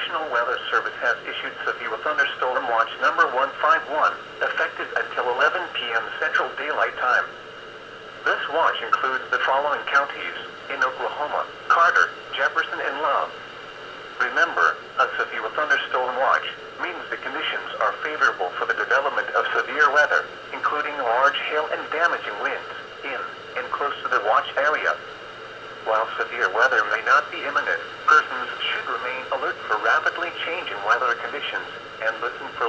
National Weather Service has issued severe thunderstorm watch number 151, effective until 11 p.m. Central Daylight Time. This watch includes the following counties in Oklahoma: Carter, Jefferson, and Love. Remember, a severe thunderstorm watch means the conditions are favorable for the development of severe weather, including large hail and damaging winds in and close to the watch area. While severe weather may not be imminent, persons should remain alert for rapidly changing weather conditions and listen for